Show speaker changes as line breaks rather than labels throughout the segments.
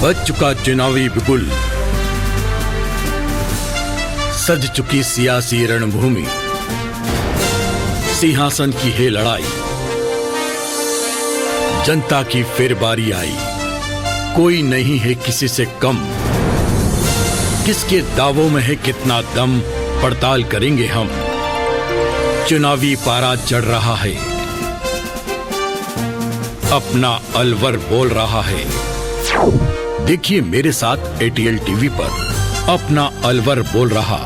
बज चुका चुनावी बिगुल, सज चुकी सियासी रणभूमि, सिंहासन की है लड़ाई, जनता की फिर बारी आई। कोई नहीं है किसी से कम, किसके दावों में है कितना दम, पड़ताल करेंगे हम। चुनावी पारा चढ़ रहा है, अपना अलवर बोल रहा है। देखिए मेरे साथ एटीएल टीवी पर अपना अलवर बोल रहा।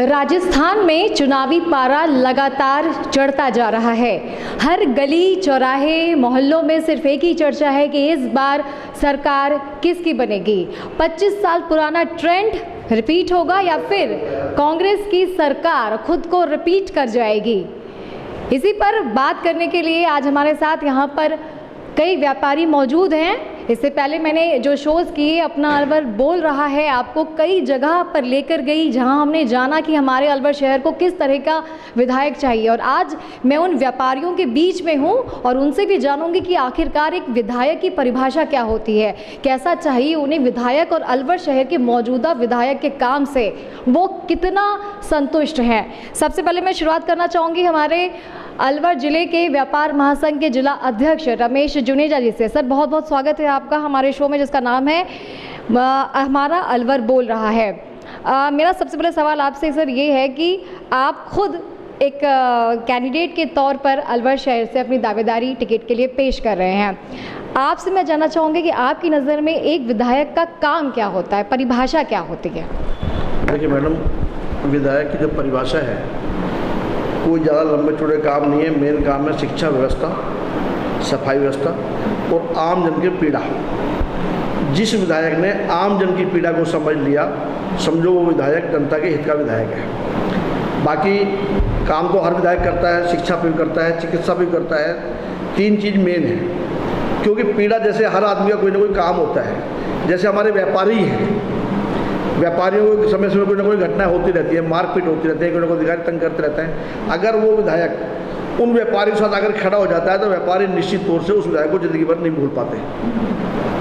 राजस्थान में चुनावी पारा लगातार चढ़ता जा रहा है। हर गली चौराहे मोहल्लों में सिर्फ एक ही चर्चा है कि इस बार सरकार किसकी बनेगी। 25 साल पुराना ट्रेंड रिपीट होगा या फिर कांग्रेस की सरकार खुद को रिपीट कर जाएगी। इसी पर बात करने के लिए आज हमारे साथ यहाँ पर कई व्यापारी मौजूद हैं। इससे पहले मैंने जो शोज़ किए अपना अलवर बोल रहा है, आपको कई जगह पर लेकर गई जहां हमने जाना कि हमारे अलवर शहर को किस तरह का विधायक चाहिए। और आज मैं उन व्यापारियों के बीच में हूं और उनसे भी जानूंगी कि आखिरकार एक विधायक की परिभाषा क्या होती है, कैसा चाहिए उन्हें विधायक, और अलवर शहर के मौजूदा विधायक के काम से वो कितना संतुष्ट हैं। सबसे पहले मैं शुरुआत करना चाहूँगी हमारे अलवर जिले के व्यापार महासंघ के जिला अध्यक्ष रमेश जुनेजा जी से। सर बहुत बहुत स्वागत है आपका हमारे शो में जिसका नाम है हमारा अलवर बोल रहा है। मेरा सबसे पहला सवाल आपसे सर ये है कि आप खुद एक कैंडिडेट के तौर पर अलवर शहर से अपनी दावेदारी टिकट के लिए पेश कर रहे हैं। आपसे मैं जानना चाहूँगी कि आपकी नज़र में एक विधायक का काम क्या होता है, परिभाषा क्या होती है?
देखिए मैडम, विधायक की जो परिभाषा है कोई ज़्यादा लंबे चौड़े काम नहीं है। मेन काम है शिक्षा व्यवस्था, सफाई व्यवस्था और आम जन की पीड़ा। जिस विधायक ने आम जन की पीड़ा को समझ लिया, समझो वो विधायक जनता के हित का विधायक है। बाकी काम तो हर विधायक करता है, शिक्षा भी करता है, चिकित्सा भी करता है। 3 चीज़ मेन है, क्योंकि पीड़ा जैसे हर आदमी का कोई ना कोई काम होता है। जैसे हमारे व्यापारी हैं, व्यापारियों को समय समय कोई ना कोई घटना होती रहती है, मारपीट होती रहती है, कोई ना कोई अधिकारी तंग करते रहते हैं। अगर वो विधायक उन व्यापारियों के साथ अगर खड़ा हो जाता है तो व्यापारी निश्चित तौर से उस विधायक को ज़िंदगी भर नहीं भूल पाते।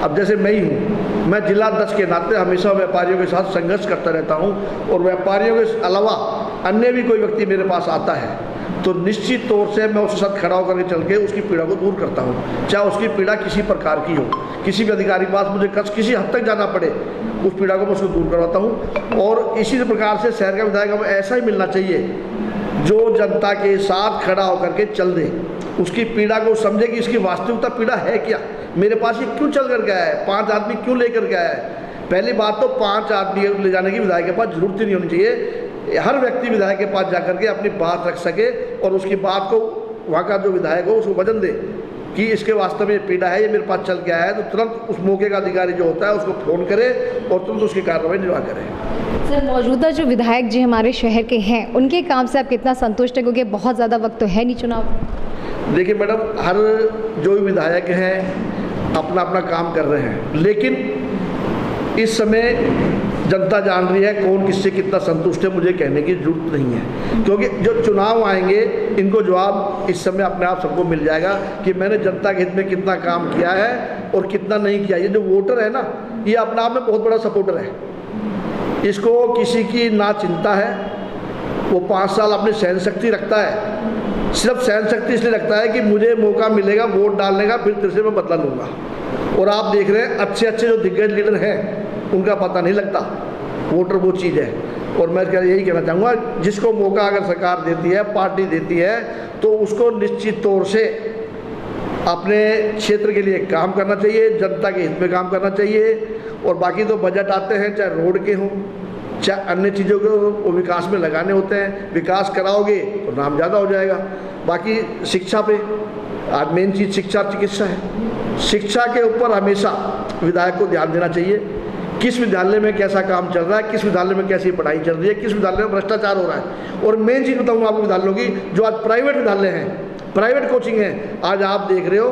अब जैसे मैं ही हूँ, मैं जिला अध्यक्ष के नाते हमेशा व्यापारियों के साथ संघर्ष करता रहता हूँ और व्यापारियों के अलावा अन्य भी कोई व्यक्ति मेरे पास आता है तो निश्चित तौर से मैं उसके साथ खड़ा होकर के चल के उसकी पीड़ा को दूर करता हूँ। चाहे उसकी पीड़ा किसी प्रकार की हो, किसी भी अधिकारी के पास मुझे किसी हद तक जाना पड़े, उस पीड़ा को मैं उसको दूर करवाता हूँ। और इसी प्रकार से शहर का विधायक हमें ऐसा ही मिलना चाहिए जो जनता के साथ खड़ा होकर के चल दे, उसकी पीड़ा को समझे कि इसकी वास्तविकता पीड़ा है क्या, मेरे पास ये क्यों चल कर गया है, 5 आदमी क्यों लेकर गया है। पहली बात तो 5 आदमी ले जाने की विधायक के पास जरूरत ही नहीं होनी चाहिए। हर व्यक्ति विधायक के पास जाकर के अपनी बात रख सके और उसकी बात को वहाँ का जो विधायक हो उसको वजन दे कि इसके वास्तव में ये पीड़ा है, ये मेरे पास चल गया है, तो तुरंत उस मौके का अधिकारी जो होता है उसको फ़ोन करे और तुरंत उसकी कार्रवाई निर्वाह करे।
सर मौजूदा जो विधायक जी हमारे शहर के हैं उनके काम से आप कितना संतुष्ट हैं, क्योंकि बहुत ज़्यादा वक्त तो है नहीं चुनाव?
देखिए मैडम, हर जो भी विधायक हैं अपना अपना काम कर रहे हैं, लेकिन इस समय जनता जान रही है कौन किससे कितना संतुष्ट है। मुझे कहने की जरूरत नहीं है, क्योंकि जो चुनाव आएंगे इनको जवाब इस समय अपने आप सबको मिल जाएगा कि मैंने जनता के हित में कितना काम किया है और कितना नहीं किया। ये जो वोटर है ना, ये अपने आप में बहुत बड़ा सपोर्टर है। इसको किसी की ना चिंता है, वो 5 साल अपनी सहन शक्ति रखता है। सिर्फ सहन शक्ति इसलिए रखता है कि मुझे मौका मिलेगा वोट डालने का, फिर तेरे से मैं बदला लूँगा। और आप देख रहे हैं अच्छे अच्छे जो दिग्गज लीडर हैं उनका पता नहीं लगता, वोटर वो चीज़ है। और मैं यही कहना चाहूँगा, जिसको मौका अगर सरकार देती है, पार्टी देती है, तो उसको निश्चित तौर से अपने क्षेत्र के लिए काम करना चाहिए, जनता के हित में काम करना चाहिए। और बाकी तो बजट आते हैं, चाहे रोड के हों चाहे अन्य चीज़ों को वो विकास में लगाने होते हैं। विकास कराओगे तो नाम ज़्यादा हो जाएगा। बाकी शिक्षा पे आज मेन चीज़ शिक्षा चिकित्सा है। शिक्षा के ऊपर हमेशा विधायक को ध्यान देना चाहिए, किस विद्यालय में कैसा काम चल रहा है, किस विद्यालय में कैसी पढ़ाई चल रही है, किस विद्यालय में भ्रष्टाचार हो रहा है। और मेन चीज़ बताऊँगा आपको विद्यालयों की, जो आज प्राइवेट विद्यालय हैं, प्राइवेट कोचिंग है, आज आप देख रहे हो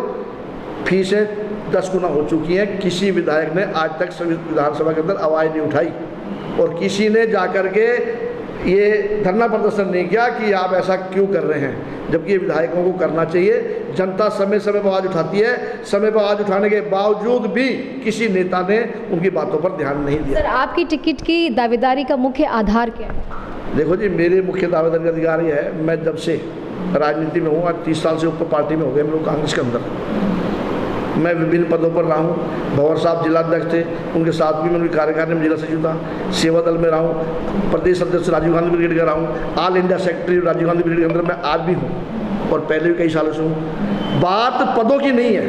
फीसें 10 गुना हो चुकी हैं। किसी विधायक ने आज तक विधानसभा के अंदर आवाज़ नहीं उठाई और किसी ने जाकर के ये धरना प्रदर्शन नहीं किया कि आप ऐसा क्यों कर रहे हैं, जबकि ये विधायकों को करना चाहिए। जनता समय समय पर आवाज़ उठाती है, समय पर आवाज़ उठाने के बावजूद भी किसी नेता ने उनकी बातों पर ध्यान नहीं दिया।
सर, आपकी टिकट की दावेदारी का मुख्य आधार क्या है?
देखो जी, मेरे मुख्य दावेदारी का अधिकार ये है, मैं जब से राजनीति में हूँ, आज 30 साल से ऊपर पार्टी में हो गए हम लोग कांग्रेस के अंदर, मैं विभिन्न पदों पर रहा हूँ। भंवर साहब जिलाध्यक्ष थे, उनके साथ भी मैं उनकी कार्यकारिणी में जिला सचिव था। सेवा दल में रहा हूँ, प्रदेश अध्यक्ष राजीव गांधी ब्रिगेड का रहा हूँ, all India secretary Rajiv Gandhi brigade के अंदर मैं आज भी हूँ और पहले भी कई सालों से हूँ। बात पदों की नहीं है,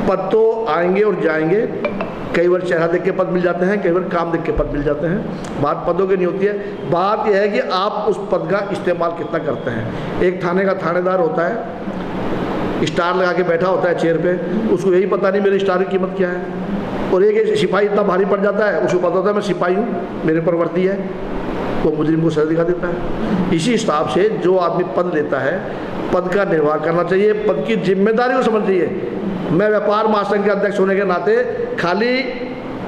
पद तो आएंगे और जाएंगे, कई बार चेहरा देख के पद मिल जाते हैं, कई बार काम देख के पद मिल जाते हैं। बात पदों की नहीं होती है, बात यह है कि आप उस पद का इस्तेमाल कितना करते हैं। एक थाने का थानेदार होता है, स्टार लगा के बैठा होता है चेयर पे, उसको यही पता नहीं मेरे स्टार की कीमत क्या है। और एक सिपाही इतना भारी पड़ जाता है, उसको पता होता है मैं सिपाही हूँ, मेरे पर वर्दी है, वो मुजरिम को सजा दिखा देता है। इसी हिसाब से जो आदमी पद लेता है, पद का निर्वाह करना चाहिए, पद की जिम्मेदारी को समझ चाहिए। मैं व्यापार महासंघ के अध्यक्ष होने के नाते खाली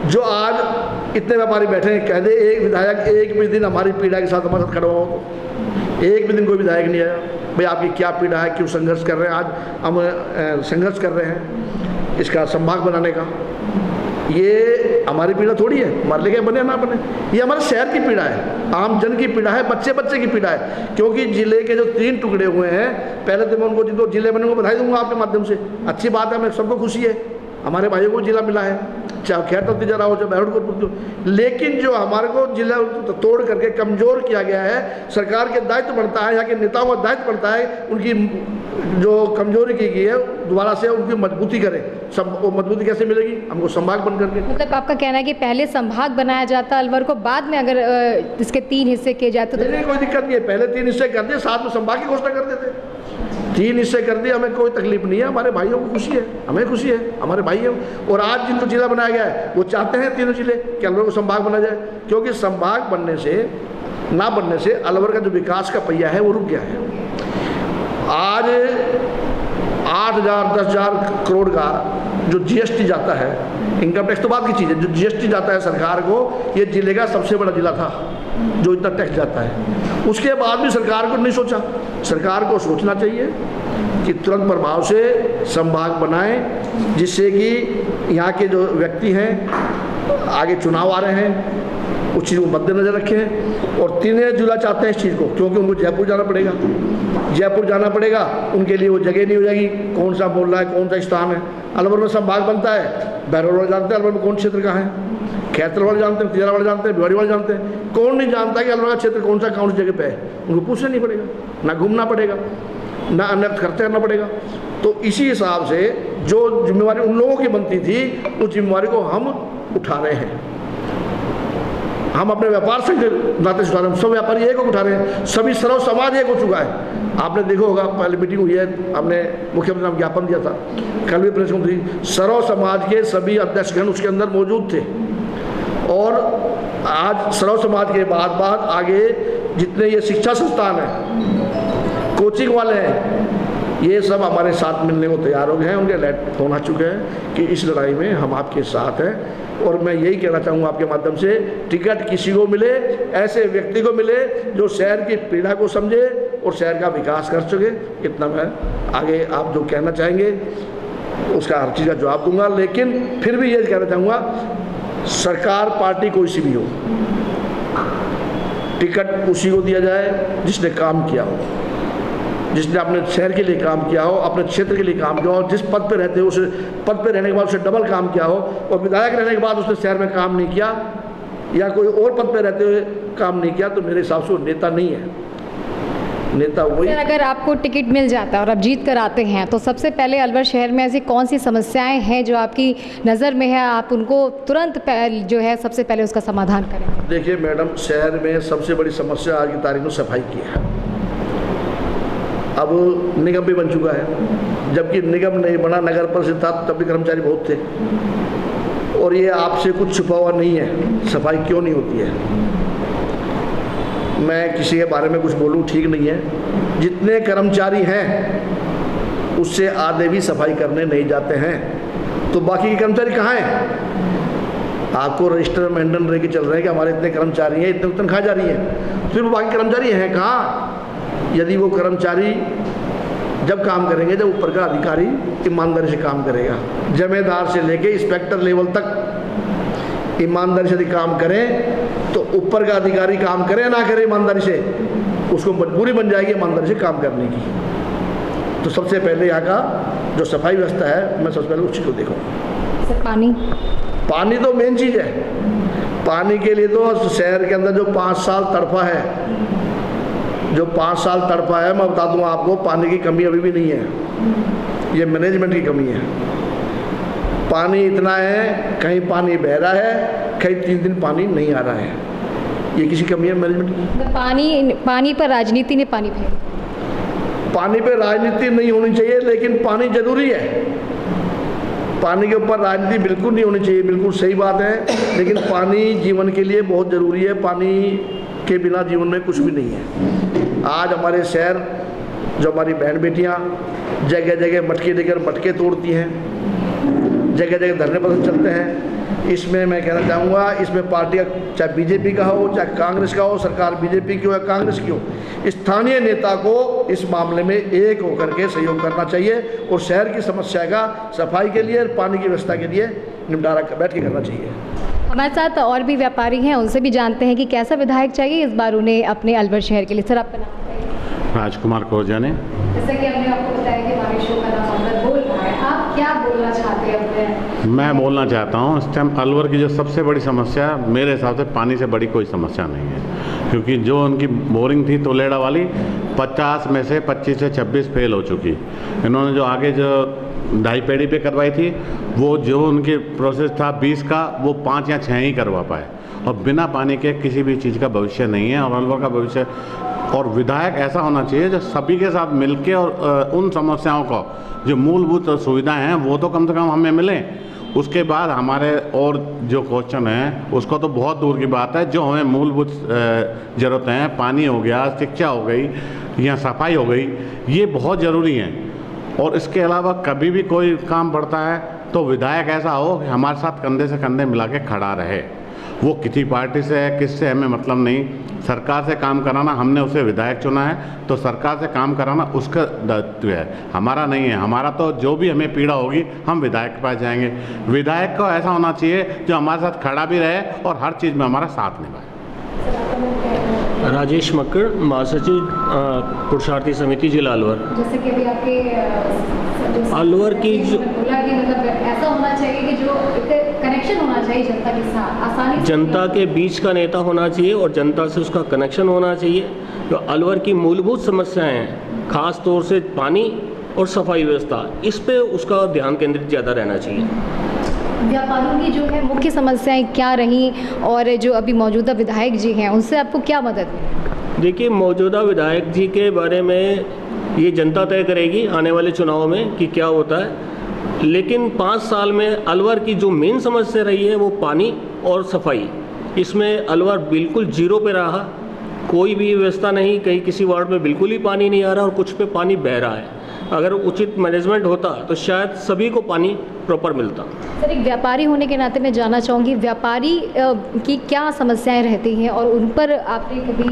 जो आज इतने व्यापारी बैठे हैं, कह दे एक विधायक एक भी दिन हमारी पीड़ा के साथ हमारे साथ खड़ा हो, तो एक भी दिन कोई विधायक नहीं आया, भाई आपकी क्या पीड़ा है, क्यों संघर्ष कर रहे हैं। आज हम संघर्ष कर रहे हैं इसका संभाग बनाने का, ये हमारी पीड़ा थोड़ी है, हमारे लिए क्या बने ना बने, ये हमारे शहर की पीड़ा है, आम जन की पीड़ा है, बच्चे बच्चे की पीड़ा है। क्योंकि जिले के जो 3 टुकड़े हुए हैं, पहले तो मैं उनको जिनको जिले बने को बधाई दूंगा आपके माध्यम से, अच्छी बात है, मैं सबको खुशी है, हमारे भाइयों को जिला मिला है, चाहे खैर तो तिजारा हो, चाहे बहरोड को। लेकिन जो हमारे को जिला तोड़ करके कमज़ोर किया गया है, सरकार के दायित्व बनता है, यहाँ के नेताओं का दायित्व बनता है उनकी जो कमजोरी की गई है दोबारा से उनकी मजबूती करें। सब वो मजबूती कैसे मिलेगी? हमको संभाग बन करके।
मतलब आपका कहना है कि पहले संभाग बनाया जाता अलवर को, बाद में अगर इसके 3 हिस्से किए जाते तो
नहीं, कोई दिक्कत नहीं है। पहले 3 हिस्से कर दिए, साथ में संभाग की घोषणा कर देते। 3 हिस्से कर दिए, हमें कोई तकलीफ नहीं है, हमारे भाइयों को खुशी है, हमें खुशी है, हमारे भाई हैं। और आज जिनको जिला बनाया गया है वो चाहते हैं तीनों जिले कि अलवर को संभाग बना जाए, क्योंकि संभाग बनने से ना बनने से अलवर का जो विकास का पहिया है वो रुक गया है। आज 8,000 10,000 करोड़ का जो जीएसटी जाता है, इनकम टैक्स तो बात की चीज़ है, जो जीएसटी जाता है सरकार को, ये जिले का सबसे बड़ा जिला था जो इतना टैक्स जाता है। उसके बाद भी सरकार को नहीं सोचा। सरकार को सोचना चाहिए कि तुरंत प्रभाव से संभाग बनाएं, जिससे कि यहाँ के जो व्यक्ति हैं, आगे चुनाव आ रहे हैं, उस चीज़ को मद्देनजर रखें। और 3 जिला चाहते हैं इस चीज़ को, क्योंकि उनको जयपुर जाना पड़ेगा, जयपुर जाना पड़ेगा, उनके लिए वो जगह नहीं हो जाएगी, कौन सा बोल रहा है, कौन सा स्थान है। अलवर में संभाग बनता है, बहरोड वाले जानते हैं अलवर में कौन क्षेत्र कहाँ है, खैतर वाले जानते हैं, तिजारा वाले जानते हैं, भिवाड़ी वाले जानते हैं। कौन नहीं जानता कि अलवर का क्षेत्र कौन सा कौन सी जगह पे है? उनको पूछना नहीं पड़ेगा, ना घूमना पड़ेगा, ना अनर्थ खर्च करना पड़ेगा। तो इसी हिसाब से जो जिम्मेवारी उन लोगों की बनती थी, उस जिम्मेवारी को हम उठा रहे हैं। हम अपने व्यापार से नाते से उठा रहे हैं, सब व्यापारी एक उठा रहे हैं, सभी सर्व समाज एक हो चुका है। आपने देखा होगा, पहले मीटिंग हुई है, हमने मुख्यमंत्री ने ज्ञापन दिया था, कल भी प्रेस कॉन्फ्रेंस, सर्व समाज के सभी अध्यक्षगण उसके अंदर मौजूद थे। और आज सर्व समाज के बाद आगे जितने ये शिक्षा संस्थान हैं, कोचिंग वाले हैं, ये सब हमारे साथ मिलने को तैयार हो गए हैं। उनके लेटर फोन आ चुके हैं कि इस लड़ाई में हम आपके साथ हैं। और मैं यही कहना चाहूँगा आपके माध्यम से, टिकट किसी को मिले, ऐसे व्यक्ति को मिले जो शहर की पीड़ा को समझे और शहर का विकास कर सके। इतना मैं आगे आप जो कहना चाहेंगे उसका हर चीज़ का जवाब दूंगा। लेकिन फिर भी ये कहना चाहूँगा, सरकार पार्टी कोई सी भी हो, टिकट उसी को दिया जाए जिसने काम किया हो, जिसने अपने शहर के लिए काम किया हो, अपने क्षेत्र के लिए काम किया हो, जिस पद पे रहते हो उस पद पे रहने के बाद उसने डबल काम किया हो, और विधायक रहने के बाद उसने शहर में काम नहीं किया या कोई और पद पे रहते हुए काम नहीं किया, तो मेरे हिसाब से वो नेता नहीं है। नेता वही।
सर, अगर आपको टिकट मिल जाता है और आप जीत कर आते हैं, तो सबसे पहले अलवर शहर में ऐसी कौन सी समस्याएं हैं जो आपकी नज़र में है, आप उनको तुरंत जो है सबसे पहले उसका समाधान करें?
देखिए मैडम, शहर में सबसे बड़ी समस्या आज की तारीख में सफाई की है। अब निगम भी बन चुका है, जबकि निगम नहीं बना, नगर परिषद था तब भी कर्मचारी बहुत थे। और ये आपसे कुछ छुपा हुआ नहीं है, सफाई क्यों नहीं होती है। मैं किसी के बारे में कुछ बोलूँ ठीक नहीं है। जितने कर्मचारी हैं उससे आधे भी सफाई करने नहीं जाते हैं, तो बाकी के कर्मचारी कहाँ हैं? आपको रजिस्टर मेंटेन रह के चल रहे हैं कि हमारे इतने कर्मचारी हैं, इतने तनख्वाह जा रही है, फिर वो बाकी कर्मचारी हैं कहाँ? यदि वो कर्मचारी जब काम करेंगे जब ऊपर का अधिकारी ईमानदारी से काम करेगा, जमेदार से लेके इंस्पेक्टर लेवल तक ईमानदारी से यदि काम करें तो ऊपर का अधिकारी काम करे ना करे ईमानदारी से, उसको मजबूरी बन जाएगी ईमानदारी से काम करने की। तो सबसे पहले यहाँ का जो सफाई व्यवस्था है, मैं सबसे पहले उस चीज़ को देखूँ।
सर
पानी तो मेन चीज़ है। पानी के लिए तो शहर के अंदर जो 5 साल तड़पा है, मैं बता दूँ आपको, पानी की कमी अभी भी नहीं है, ये मैनेजमेंट की कमी है। पानी इतना है, कहीं पानी बह रहा है, कहीं 3 दिन पानी नहीं आ रहा है, ये किसी कमी है मैनेजमेंट की।
पानी पर राजनीति ने पानी फेंक,
पानी पे राजनीति नहीं होनी चाहिए, लेकिन पानी जरूरी है। पानी के ऊपर राजनीति बिल्कुल नहीं होनी चाहिए, बिल्कुल सही बात है, लेकिन पानी जीवन के लिए बहुत ज़रूरी है। पानी के बिना जीवन में कुछ भी नहीं है। आज हमारे शहर, जो हमारी बहन बेटियाँ जगह जगह मटके लेकर मटके तोड़ती हैं, जगह जगह धरने पर चलते हैं, इसमें मैं कहना चाहूँगा, इसमें पार्टी का चाहे बीजेपी का हो चाहे कांग्रेस का हो, सरकार बीजेपी की हो या कांग्रेस की हो, स्थानीय नेता को इस मामले में एक होकर के सहयोग करना चाहिए और शहर की समस्या का सफाई के लिए, पानी की व्यवस्था के लिए निपटारा बैठ के करना चाहिए।
हमारे साथ और भी व्यापारी हैं, उनसे भी जानते हैं कि कैसा विधायक चाहिए इस बार उन्हें अपने अलवर शहर के लिए। सर आपका नाम बताइए।
राजकुमार कोरजा ने।
जैसा कि हमने आपको बताया कि हमारे शो का नाम अलवर बोल रहा है, आप क्या बोलना चाहते हैं अपने?
मैं बोलना चाहता हूँ, इस टाइम अलवर की जो सबसे बड़ी समस्या मेरे हिसाब से पानी से बड़ी कोई समस्या नहीं है, क्योंकि जो उनकी बोरिंग थी तोलेड़ा वाली, 50 में से 25 से 26 फेल हो चुकी। इन्होंने जो आगे जो ढाई पेड़ी पे करवाई थी, वो जो उनकी प्रोसेस था 20 का, वो 5 या 6 ही करवा पाए, और बिना पानी के किसी भी चीज़ का भविष्य नहीं है। और अलवर का भविष्य, और विधायक ऐसा होना चाहिए जो सभी के साथ मिलके और उन समस्याओं को, जो मूलभूत सुविधाएं हैं वो तो कम से कम हमें मिलें। उसके बाद हमारे और जो क्वेश्चन हैं उसको तो बहुत दूर की बात है, जो हमें मूलभूत ज़रूरतें हैं, पानी हो गया, शिक्षा हो गई या सफाई हो गई, ये बहुत ज़रूरी हैं। और इसके अलावा कभी भी कोई काम पड़ता है तो विधायक ऐसा हो कि हमारे साथ कंधे से कंधे मिला के खड़ा रहे। वो किसी पार्टी से है, किससे हमें मतलब नहीं। सरकार से काम कराना, हमने उसे विधायक चुना है, तो सरकार से काम कराना उसका दायित्व है, हमारा नहीं है। हमारा तो जो भी हमें पीड़ा होगी हम विधायक के पास जाएंगे। विधायक को ऐसा होना चाहिए जो हमारे साथ खड़ा भी रहे और हर चीज़ में हमारा साथ निभाए।
राजेश मक्कड़, महासचिव पुरुषार्थी समिति जिला अलवर।
जैसे कि अभी आपके
अलवर की जो
बोला कि मतलब ऐसा होना चाहिए कि जो कनेक्शन होना चाहिए जनता के साथ, आसानी से
जनता के बीच का नेता होना चाहिए और जनता से उसका कनेक्शन होना चाहिए। जो अलवर की मूलभूत समस्याएं हैं, खास तौर से पानी और सफाई व्यवस्था, इस पे उसका ध्यान केंद्रित ज़्यादा रहना चाहिए।
व्यापारियों की जो है मुख्य समस्याएं क्या रहीं, और जो अभी मौजूदा विधायक जी हैं उनसे आपको क्या मदद मिली?
देखिए, मौजूदा विधायक जी के बारे में ये जनता तय करेगी आने वाले चुनाव में कि क्या होता है, लेकिन 5 साल में अलवर की जो मेन समस्या रही है वो पानी और सफाई, इसमें अलवर बिल्कुल जीरो पे रहा। कोई भी व्यवस्था नहीं, कहीं किसी वार्ड में बिल्कुल ही पानी नहीं आ रहा और कुछ पे पानी बह रहा है। अगर उचित मैनेजमेंट होता तो शायद सभी को पानी प्रॉपर मिलता।
सर, एक व्यापारी होने के नाते मैं जानना चाहूँगी, व्यापारी की क्या समस्याएं रहती हैं और उन पर आपने कभी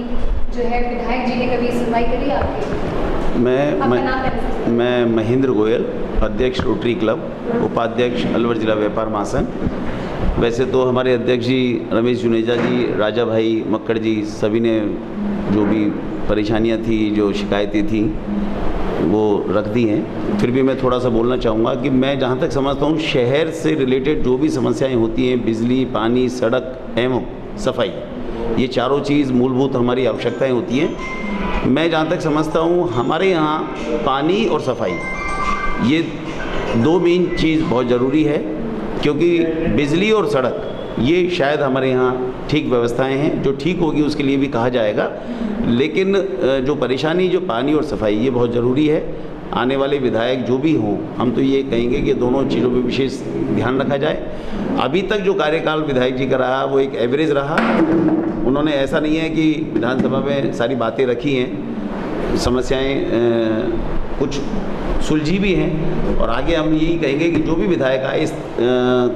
जो है विधायक जी ने कभी सुनवाई करी आपकी?
मैं महेंद्र गोयल, अध्यक्ष रोटरी क्लब, उपाध्यक्ष अलवर जिला व्यापार महासंघ। वैसे तो हमारे अध्यक्ष जी रमेश जुनेजा जी, राजा भाई मक्कड़ जी, सभी ने जो भी परेशानियां थी, जो शिकायतें थी, वो रख दी हैं। फिर भी मैं थोड़ा सा बोलना चाहूँगा कि मैं जहाँ तक समझता हूँ, शहर से रिलेटेड जो भी समस्याएं होती हैं, बिजली, पानी, सड़क एवं सफाई, ये चारों चीज़ मूलभूत हमारी आवश्यकताएं होती हैं। मैं जहाँ तक समझता हूँ, हमारे यहाँ पानी और सफाई, ये 2 मेन चीज़ बहुत ज़रूरी है, क्योंकि बिजली और सड़क ये शायद हमारे यहाँ ठीक व्यवस्थाएं हैं, जो ठीक होगी उसके लिए भी कहा जाएगा, लेकिन जो परेशानी, जो पानी और सफाई, ये बहुत ज़रूरी है। आने वाले विधायक जो भी हों, हम तो ये कहेंगे कि दोनों चीज़ों पर विशेष ध्यान रखा जाए। अभी तक जो कार्यकाल विधायक जी का रहा वो एक एवरेज रहा। उन्होंने ऐसा नहीं है कि विधानसभा में सारी बातें रखी हैं, समस्याएं कुछ सुलझी भी हैं और आगे हम यही कहेंगे कि जो भी विधायक आए इस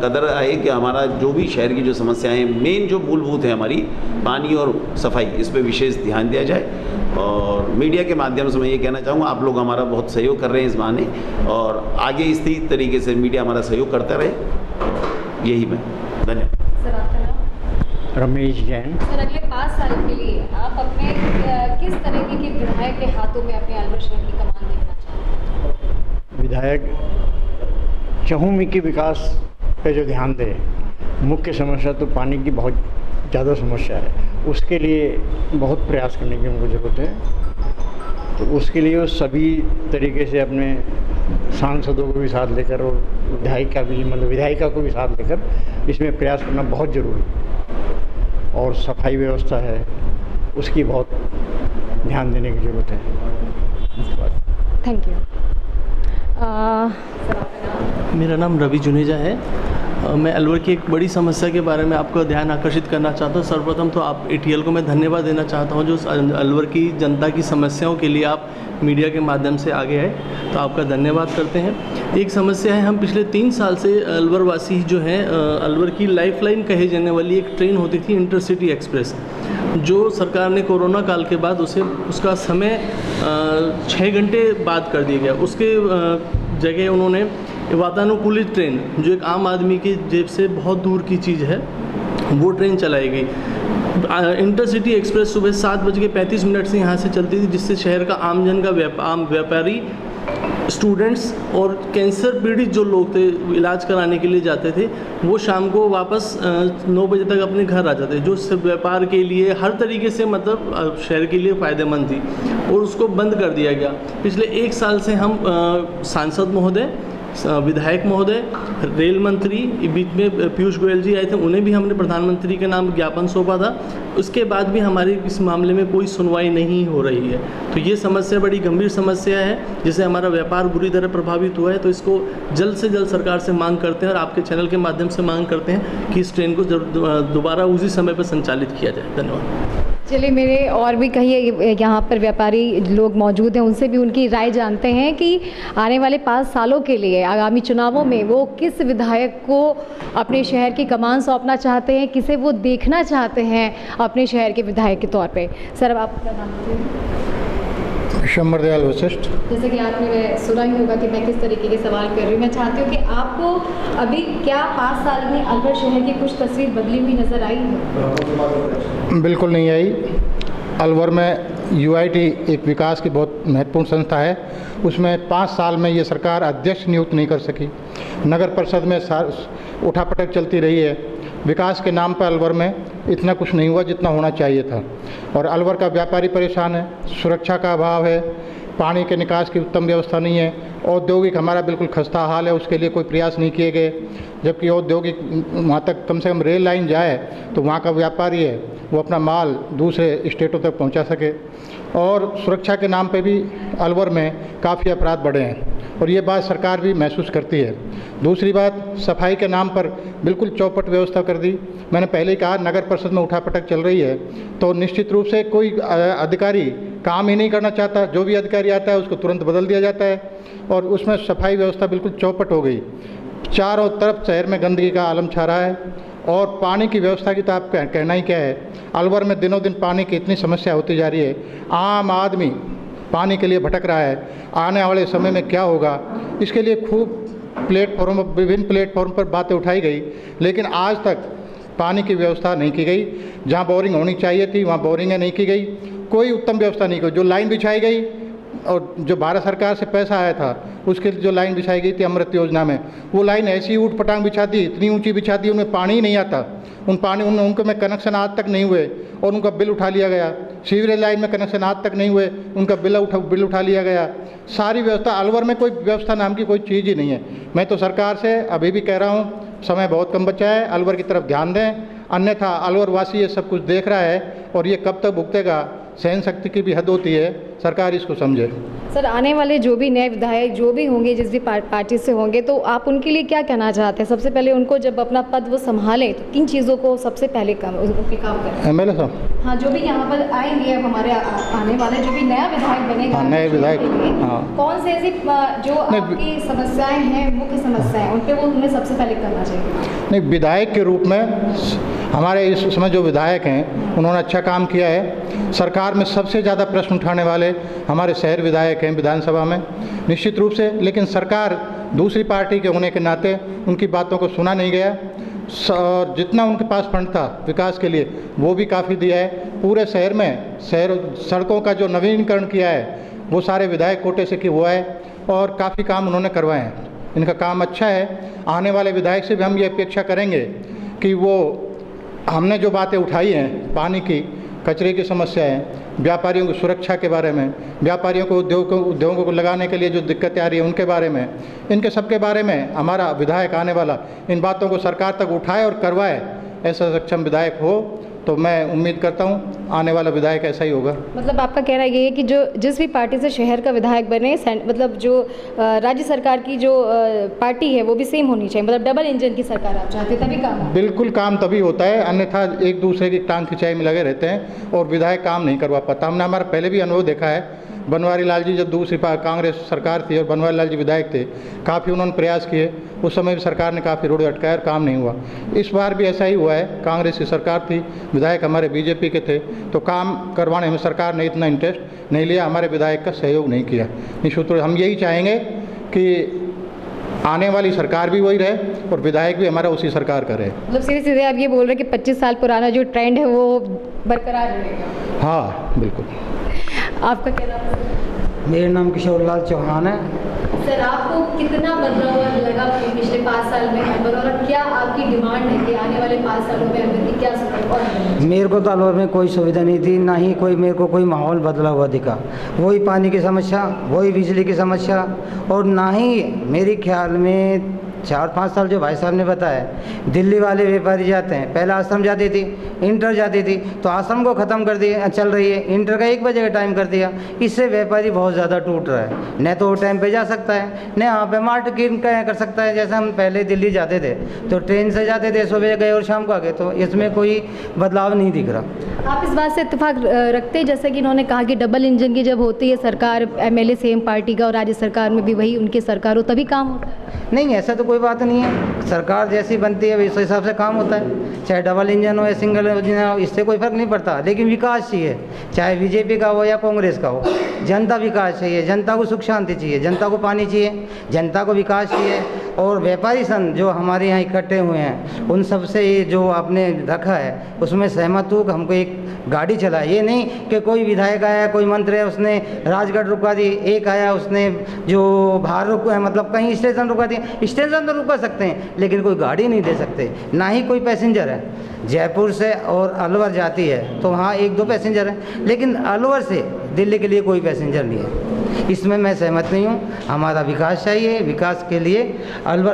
कदर आए कि हमारा जो भी शहर की जो समस्याएं मेन जो मूलभूत है हमारी पानी और सफाई, इस पर विशेष ध्यान दिया जाए। और मीडिया के माध्यम से मैं ये कहना चाहूँगा, आप लोग हमारा बहुत सहयोग कर रहे हैं इस बहाने, और आगे इसी तरीके से मीडिया हमारा सहयोग करता रहे, यही मैं धन्यवाद।
सर आपका नाम?
रमेश जैन।
सर अगले 5 साल के लिए आप अपने किस तरीके के विधायक के हाथों में अपने अलवर शहर की कमान देखना चाहते हैं?
विधायक चहुमुखी विकास पे जो ध्यान दे। मुख्य समस्या तो पानी की बहुत ज़्यादा समस्या है, उसके लिए बहुत प्रयास करने की हमको ज़रूरत है। तो उसके लिए वो सभी तरीके से अपने सांसदों को भी साथ लेकर और विधायिका को भी साथ लेकर इसमें प्रयास करना बहुत ज़रूरी है। और सफाई व्यवस्था है, उसकी बहुत ध्यान देने की ज़रूरत है।
Thank you.
मेरा नाम रवि जुनेजा है। मैं अलवर की एक बड़ी समस्या के बारे में आपका ध्यान आकर्षित करना चाहता हूँ। सर्वप्रथम तो आप ATL को मैं धन्यवाद देना चाहता हूँ, जो अलवर की जनता की समस्याओं के लिए आप मीडिया के माध्यम से आगे आए, तो आपका धन्यवाद करते हैं। एक समस्या है, हम पिछले 3 साल से अलवर वासी जो हैं, अलवर की लाइफलाइन कहे जाने वाली एक ट्रेन होती थी इंटरसिटी एक्सप्रेस, जो सरकार ने कोरोना काल के बाद उसका समय 6 घंटे बाद कर दिया गया। उसके जगह उन्होंने वातानुकूलित ट्रेन, जो एक आम आदमी की जेब से बहुत दूर की चीज़ है, वो ट्रेन चलाई गई। इंटरसिटी एक्सप्रेस सुबह 7:35 से यहाँ से चलती थी, जिससे शहर का आमजन का आम व्यापारी, स्टूडेंट्स और कैंसर पीड़ित जो लोग थे इलाज कराने के लिए जाते थे, वो शाम को वापस 9 बजे तक अपने घर आ जाते, जो व्यापार के लिए हर तरीके से मतलब शहर के लिए फ़ायदेमंद थी, और उसको बंद कर दिया गया। पिछले 1 साल से हम सांसद महोदय, विधायक महोदय, रेल मंत्री, बीच में पीयूष गोयल जी आए थे, उन्हें भी हमने प्रधानमंत्री के नाम ज्ञापन सौंपा था। उसके बाद भी हमारी इस मामले में कोई सुनवाई नहीं हो रही है। तो ये समस्या बड़ी गंभीर समस्या है, जिससे हमारा व्यापार बुरी तरह प्रभावित हुआ है। तो इसको जल्द से जल्द सरकार से मांग करते हैं, और आपके चैनल के माध्यम से मांग करते हैं कि इस ट्रेन को दोबारा उसी समय पर संचालित किया जाए। धन्यवाद।
चलिए, मेरे और भी कई यहाँ पर व्यापारी लोग मौजूद हैं, उनसे भी उनकी राय जानते हैं कि आने वाले 5 सालों के लिए आगामी चुनावों में वो किस विधायक को अपने शहर की कमान सौंपना चाहते हैं, किसे वो देखना चाहते हैं अपने शहर के विधायक के तौर पे। सर, आप क्या नाम बताइए?
शंबर दयाल वशिष्ठ।
जैसे कि आपने सुना ही होगा कि मैं किस तरीके के सवाल कर रही हूँ। मैं चाहती हूँ कि आपको अभी क्या 5 साल में अलवर शहर की कुछ तस्वीर बदली हुई नज़र आई है?
बिल्कुल नहीं आई। अलवर में UIT एक विकास की बहुत महत्वपूर्ण संस्था है, उसमें 5 साल में ये सरकार अध्यक्ष नियुक्त नहीं कर सकी। नगर परिषद में उठापटक चलती रही है। विकास के नाम पर अलवर में इतना कुछ नहीं हुआ जितना होना चाहिए था। और अलवर का व्यापारी परेशान है, सुरक्षा का अभाव है, पानी के निकास की उत्तम व्यवस्था नहीं है, औद्योगिक हमारा बिल्कुल खस्ता हाल है, उसके लिए कोई प्रयास नहीं किए गए। जबकि औद्योगिक वहाँ तक कम से कम रेल लाइन जाए तो वहाँ का व्यापारी है वो अपना माल दूसरे स्टेटों तक पहुँचा सके। और सुरक्षा के नाम पे भी अलवर में काफ़ी अपराध बढ़े हैं, और ये बात सरकार भी महसूस करती है। दूसरी बात, सफाई के नाम पर बिल्कुल चौपट व्यवस्था कर दी। मैंने पहले ही कहा, नगर परिषद में उठापटक चल रही है तो निश्चित रूप से कोई अधिकारी काम ही नहीं करना चाहता। जो भी अधिकारी आता है उसको तुरंत बदल दिया जाता है, और उसमें सफाई व्यवस्था बिल्कुल चौपट हो गई। चारों तरफ शहर में गंदगी का आलम छा रहा है, और पानी की व्यवस्था की तो आप कहना ही क्या है। अलवर में दिनों दिन पानी की इतनी समस्या होती जा रही है, आम आदमी पानी के लिए भटक रहा है। आने वाले समय में क्या होगा, इसके लिए खूब विभिन्न प्लेटफॉर्म पर बातें उठाई गई, लेकिन आज तक पानी की व्यवस्था नहीं की गई। जहाँ बोरिंग होनी चाहिए थी वहाँ बोरिंगें नहीं की गई, कोई उत्तम व्यवस्था नहीं की। जो लाइन बिछाई गई और जो भारत सरकार से पैसा आया था उसके जो लाइन बिछाई गई थी अमृत योजना में, वो लाइन ऐसी ऊट पटांग बिछा दी, इतनी ऊंची बिछा दी, उनमें पानी ही नहीं आता। उनको में कनेक्शन आज तक नहीं हुए और उनका बिल उठा लिया गया। सीवरेज लाइन में कनेक्शन आज तक नहीं हुए, उनका बिल उठा लिया गया। सारी व्यवस्था, अलवर में कोई व्यवस्था नाम की कोई चीज़ ही नहीं है। मैं तो सरकार से अभी भी कह रहा हूँ, समय बहुत कम बचा है, अलवर की तरफ ध्यान दें, अन्यथा अलवर वासी ये सब कुछ देख रहा है और ये कब तक भुगतेगा सहन शक्ति की भी हद होती है, सरकार इसको समझे।
सर, आने वाले जो भी नए विधायक जो भी होंगे, जिस भी पार्टी से होंगे, तो आप उनके लिए क्या कहना चाहते हैं? सबसे पहले उनको जब अपना पद वो संभालें तो किन चीज़ों को सबसे पहले काम करें?
MLA साहब,
हाँ, जो भी यहाँ पर आएंगे, अब हमारे आने वाले जो भी नया विधायक बनेगा,
हाँ, नए विधायक, हाँ,
कौन से ऐसी जो आपकी समस्याएं हैं, मुख्य समस्याएं, उन पर वो उन्हें सबसे पहले करना चाहिए?
नहीं, विधायक के रूप में हमारे इस समय जो विधायक हैं उन्होंने अच्छा काम किया है। सरकार में सबसे ज़्यादा प्रश्न उठाने वाले हमारे शहर विधायक हैं विधानसभा में, निश्चित रूप से। लेकिन सरकार दूसरी पार्टी के होने के नाते उनकी बातों को सुना नहीं गया, और जितना उनके पास फंड था विकास के लिए वो भी काफ़ी दिया है। पूरे शहर में सड़कों का जो नवीनीकरण किया है वो सारे विधायक कोटे से हुआ है, और काफ़ी काम उन्होंने करवाए हैं। इनका काम अच्छा है। आने वाले विधायक से भी हम ये अपेक्षा करेंगे कि वो हमने जो बातें उठाई हैं, पानी की, कचरे की समस्याएं, व्यापारियों की सुरक्षा के बारे में, व्यापारियों को उद्योगों को लगाने के लिए जो दिक्कतें आ रही है उनके बारे में, इनके सब के बारे में हमारा विधायक आने वाला इन बातों को सरकार तक उठाए और करवाए, ऐसा सक्षम विधायक हो तो मैं उम्मीद करता हूँ आने वाला विधायक ऐसा ही होगा।
मतलब आपका कहना ये है कि जो जिस भी पार्टी से शहर का विधायक बने, मतलब जो राज्य सरकार की जो पार्टी है वो भी सेम होनी चाहिए, मतलब डबल इंजन की सरकार आप चाहते हैं, तभी काम होगा? बिल्कुल, काम तभी होता है, अन्यथा एक दूसरे की टांग खिंचाई में लगे रहते हैं और विधायक काम नहीं करवा पाता। हमने हमारा पहले भी अनुभव देखा है। बनवारी लाल जी जब दूसरी कांग्रेस सरकार थी और बनवारी लाल जी विधायक थे, काफ़ी उन्होंने प्रयास किए, उस समय भी सरकार ने काफ़ी रोड अटकाया और काम नहीं हुआ। इस बार भी ऐसा ही हुआ है, कांग्रेस की सरकार थी, विधायक हमारे बीजेपी के थे, तो काम करवाने में सरकार ने इतना इंटरेस्ट नहीं लिया, हमारे विधायक का सहयोग नहीं किया। निश्चित रूप हम यही चाहेंगे कि आने वाली सरकार भी वही रहे और विधायक भी हमारा उसी सरकार का रहे। मतलब सीधे सीधे आप ये बोल रहे हैं कि 25 साल पुराना जो ट्रेंड है वो बरकरार रहेगा? हाँ, बिल्कुल। आपका क्या नाम है?
मेरा नाम किशोर लाल चौहान है।
सर, आपको कितना बदलाव लगा पिछले 5 साल में अलवर, और क्या आपकी डिमांड है कि आने वाले 5 सालों में अलवर की क्या सुविधा?
मेरे को तो अलवर में कोई सुविधा नहीं थी, ना ही कोई मेरे को कोई माहौल बदला हुआ दिखा। वही पानी की समस्या, वही बिजली की समस्या, और ना ही मेरे ख्याल में 4-5 साल जो भाई साहब ने बताया, दिल्ली वाले व्यापारी जाते हैं, पहले आश्रम जाती थी, इंटर जाती थी, तो आश्रम को ख़त्म कर दिया, चल रही है, इंटर का 1 बजे का टाइम कर दिया। इससे व्यापारी बहुत ज़्यादा टूट रहा है। न तो वो टाइम पे जा सकता है, न यहाँ पे मार्केटिंग कर सकता है। जैसे हम पहले दिल्ली जाते थे तो ट्रेन से जाते थे, सुबह गए और शाम को आ गए, तो इसमें कोई बदलाव नहीं दिख रहा।
आप इस बात से इत्तेफाक रखते हैं, जैसे कि इन्होंने कहा कि डबल इंजन की जब होती है सरकार, MLA सेम पार्टी का और राज्य सरकार में भी वही उनकी सरकार हो, तभी काम होता है?
नहीं, ऐसा तो कोई बात नहीं है। सरकार जैसी बनती है उस हिसाब से काम होता है, चाहे डबल इंजन हो या सिंगल इंजन हो, इससे कोई फर्क नहीं पड़ता। लेकिन विकास चाहिए, चाहे बीजेपी का हो या कांग्रेस का हो। जनता विकास चाहिए, जनता को सुख शांति चाहिए, जनता को पानी चाहिए, जनता को विकास चाहिए। और व्यापारी संघ जो हमारे यहाँ इकट्ठे हुए हैं, उन सबसे ये जो आपने रखा है उसमें सहमत हूँ कि हमको एक गाड़ी चलाए। ये नहीं कि कोई विधायक आया, कोई मंत्री है, उसने राजगढ़ रुका दी, एक आया उसने जो बाहर रुका है, मतलब कहीं स्टेशन रुका दिया। स्टेशन तो रुका सकते हैं लेकिन कोई गाड़ी नहीं दे सकते, ना ही कोई पैसेंजर है। जयपुर से और अलवर जाती है तो वहाँ 1-2 पैसेंजर हैं, लेकिन अलवर से दिल्ली के लिए कोई पैसेंजर नहीं है। इसमें मैं सहमत नहीं हूँ। हमारा विकास चाहिए, विकास के लिए अलवर,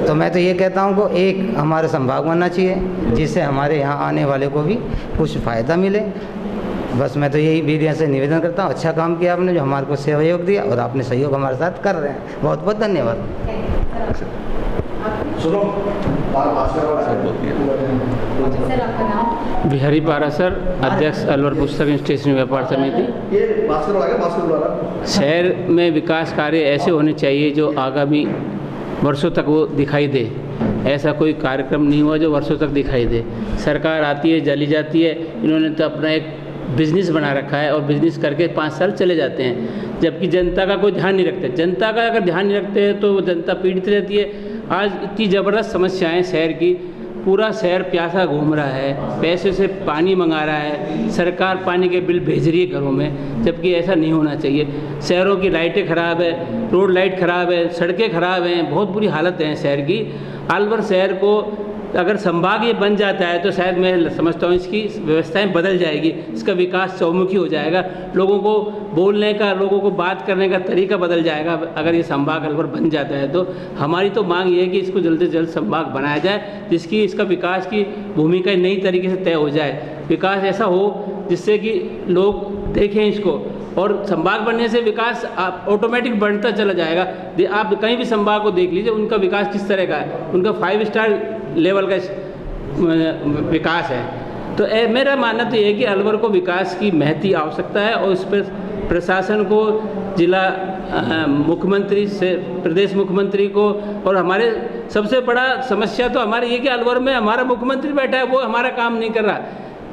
तो मैं तो ये कहता हूँ कि एक हमारा संभाग बनना चाहिए जिससे हमारे यहाँ आने वाले को भी कुछ फ़ायदा मिले। बस मैं तो यही मीडिया से निवेदन करता हूँ, अच्छा काम किया आपने जो हमारे को सहयोग दिया, और आपने सहयोग हमारे साथ कर रहे हैं। बहुत बहुत धन्यवाद।
बिहारी पारा सर, अध्यक्ष अलवर पुस्तक स्टेशनरी व्यापार समिति। शहर में विकास कार्य ऐसे होने चाहिए जो आगामी वर्षों तक वो दिखाई दे। ऐसा कोई कार्यक्रम नहीं हुआ जो वर्षों तक दिखाई दे। सरकार आती है, चली जाती है, इन्होंने तो अपना एक बिजनेस बना रखा है और बिजनेस करके 5 साल चले जाते हैं, जबकि जनता का कोई ध्यान नहीं रखते। जनता का अगर ध्यान नहीं रखते हैं तो जनता पीड़ित रहती है। आज इतनी ज़बरदस्त समस्याएं शहर की, पूरा शहर प्यासा घूम रहा है, पैसे से पानी मंगा रहा है, सरकार पानी के बिल भेज रही है घरों में, जबकि ऐसा नहीं होना चाहिए। शहरों की लाइटें ख़राब है, रोड लाइट ख़राब है, सड़कें ख़राब हैं, बहुत बुरी हालत है शहर की। अलवर शहर को अगर संभाग ये बन जाता है तो शायद मैं समझता हूँ इसकी व्यवस्थाएं बदल जाएगी, इसका विकास चौमुखी हो जाएगा, लोगों को बोलने का, लोगों को बात करने का तरीका बदल जाएगा। अगर ये संभाग अलवर बन जाता है तो हमारी तो मांग ये है कि इसको जल्द से जल्द संभाग बनाया जाए, जिसकी इसका विकास की भूमिका नई तरीके से तय हो जाए, विकास ऐसा हो जिससे कि लोग देखें इसको, और संभाग बनने से विकास ऑटोमेटिक बढ़ता चला जाएगा। आप कहीं भी संभाग को देख लीजिए, उनका विकास किस तरह का है, उनका 5 स्टार लेवल का विकास है। तो मेरा मानना तो ये है कि अलवर को विकास की महती आवश्यकता है, और उस पर प्रशासन को, जिला मुख्यमंत्री से प्रदेश मुख्यमंत्री को, और हमारे सबसे बड़ा समस्या तो हमारी ये कि अलवर में हमारा मुख्यमंत्री बैठा है, वो हमारा काम नहीं कर रहा।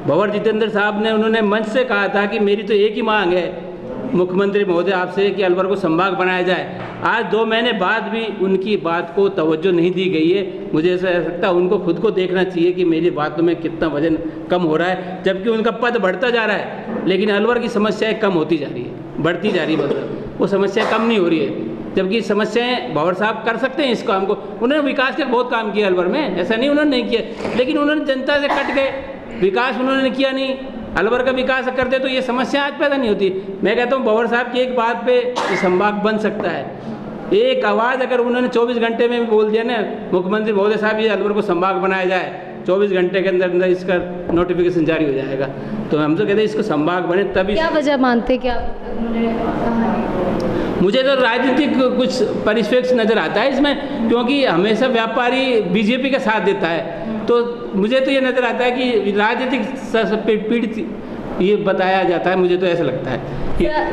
भंवर जितेंद्र साहब ने, उन्होंने मंच से कहा था कि मेरी तो एक ही मांग है मुख्यमंत्री महोदय आपसे कि अलवर को संभाग बनाया जाए। आज 2 महीने बाद भी उनकी बात को तवज्जो नहीं दी गई है। मुझे ऐसा लगता है उनको खुद को देखना चाहिए कि मेरी बातों में कितना वजन कम हो रहा है, जबकि उनका पद बढ़ता जा रहा है, लेकिन अलवर की समस्याएं कम होती जा रही है, बढ़ती जा रही है, मतलब वो समस्या कम नहीं हो रही है। जबकि समस्याएं भंवर साहब कर सकते हैं इस काम को, उन्होंने विकास के बहुत काम किया अलवर में, ऐसा नहीं उन्होंने नहीं किया, लेकिन उन्होंने जनता से कट गए, विकास उन्होंने किया नहीं। अलवर का विकास करते तो ये समस्या आज पैदा नहीं होती। मैं कहता हूँ भंवर साहब की एक बात पे ये संभाग बन सकता है। एक आवाज़ अगर उन्होंने 24 घंटे में भी बोल दिया ना, मुख्यमंत्री महोदय साहब ये अलवर को संभाग बनाया जाए, 24 घंटे के अंदर अंदर इसका नोटिफिकेशन जारी हो जाएगा। तो हम तो कहते हैं इसको संभाग बने तभी।
क्या वजह मानते क्या?
मुझे तो राजनीतिक कुछ परिप्रेक्ष्य नज़र आता है इसमें, क्योंकि हमेशा व्यापारी बीजेपी का साथ देता है, तो मुझे तो ये नज़र आता है कि राजनीतिक पीड़ित ये बताया जाता है, मुझे तो ऐसा लगता है।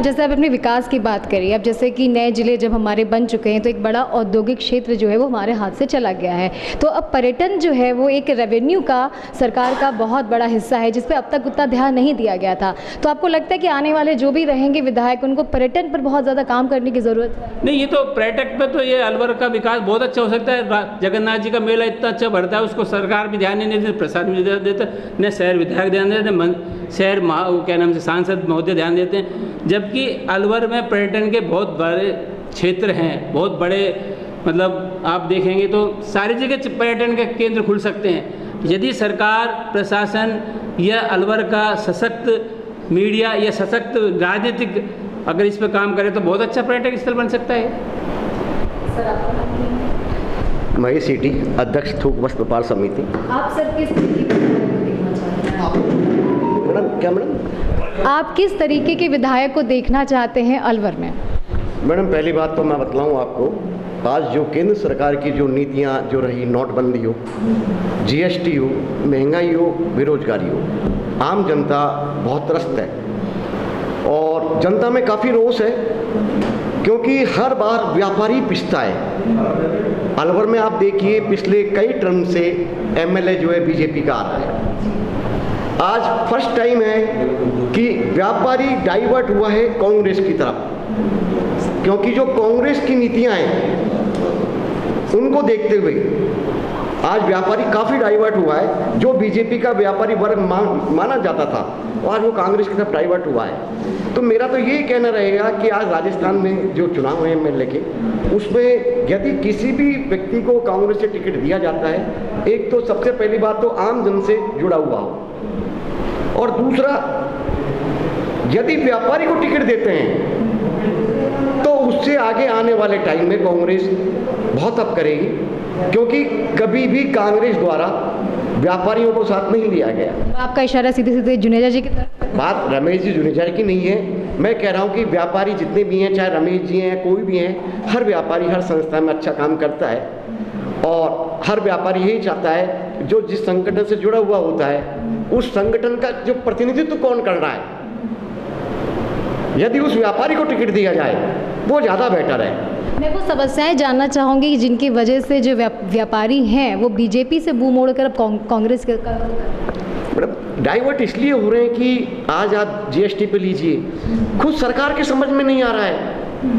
जैसे आप अपने विकास की बात करिए, अब जैसे कि नए ज़िले जब हमारे बन चुके हैं तो एक बड़ा औद्योगिक क्षेत्र जो है वो हमारे हाथ से चला गया है, तो अब पर्यटन जो है वो एक रेवेन्यू का सरकार का बहुत बड़ा हिस्सा है, जिस पे अब तक उतना ध्यान नहीं दिया गया था। तो आपको लगता है कि आने वाले जो भी रहेंगे विधायक, उनको पर्यटन पर बहुत ज़्यादा काम करने की ज़रूरत है?
नहीं, ये तो पर्यटक पर तो ये अलवर का विकास बहुत अच्छा हो सकता है। जगन्नाथ जी का मेला इतना अच्छा बढ़ता है, उसको सरकार भी ध्यान नहीं देती, प्रशासन भी ध्यान देता, न शहर विधायक ध्यान देते, न शहर क्या नाम से सांसद महोदय ध्यान देते हैं। जबकि अलवर में पर्यटन के बहुत बड़े क्षेत्र हैं, बहुत बड़े, मतलब आप देखेंगे तो सारी जगह पर्यटन के केंद्र खुल सकते हैं, यदि सरकार, प्रशासन या अलवर का सशक्त मीडिया या सशक्त राजनीतिक अगर इस पर काम करे तो बहुत अच्छा पर्यटक स्थल बन सकता है।
महेश सीटी, अध्यक्ष थोक वस्त्र व्यापार समिति।
आप सर किस
क्या मैडम,
आप किस तरीके के विधायक को देखना चाहते हैं अलवर में?
मैडम पहली बात तो मैं बतलाऊं आपको, आज जो केंद्र सरकार की जो नीतियां जो रही, नोटबंदी हो, जीएसटी हो, महंगाई हो, बेरोजगारी हो, आम जनता बहुत त्रस्त है और जनता में काफ़ी रोष है, क्योंकि हर बार व्यापारी पिसता है। अलवर में आप देखिए पिछले कई टर्म से एमएलए जो है बीजेपी का आ रहा है। आज फर्स्ट टाइम है कि व्यापारी डाइवर्ट हुआ है कांग्रेस की तरफ, क्योंकि जो कांग्रेस की नीतियां हैं उनको देखते हुए आज व्यापारी काफ़ी डाइवर्ट हुआ है। जो बीजेपी का व्यापारी वर्ग माना जाता था, आज वो कांग्रेस की तरफ डाइवर्ट हुआ है। तो मेरा तो ये कहना रहेगा कि आज राजस्थान में जो चुनाव है एमएलए के, उसमें यदि किसी भी व्यक्ति को कांग्रेस से टिकट दिया जाता है, एक तो सबसे पहली बात तो आम जन से जुड़ा हुआ हो, और दूसरा यदि व्यापारी को टिकट देते हैं तो उससे आगे आने वाले टाइम में कांग्रेस बहुत अप करेगी, क्योंकि कभी भी कांग्रेस द्वारा व्यापारियों को साथ नहीं लिया गया।
आपका इशारा सीधे सीधे जुनेजा जी की तरफ?
बात रमेश जी जुनेजा की नहीं है, मैं कह रहा हूँ कि व्यापारी जितने भी हैं, चाहे रमेश जी हैं, कोई भी हैं, हर व्यापारी हर संस्था में अच्छा काम करता है और हर व्यापारी यही चाहता है जो जिस संगठन से जुड़ा हुआ होता है उस संगठन का जो प्रतिनिधित्व कौन कर रहा है, यदि उस व्यापारी को टिकट दिया जाए वो ज़्यादा बेटर है।
मैं वो समस्याएं जानना चाहूँगी कि जिनकी वजह से जो व्यापारी हैं वो बीजेपी से मुंह मोड़कर अब कांग्रेस के
मैडम डाइवर्ट इसलिए हो रहे हैं कि आज आप जीएसटी पे लीजिए, खुद सरकार के समझ में नहीं आ रहा है,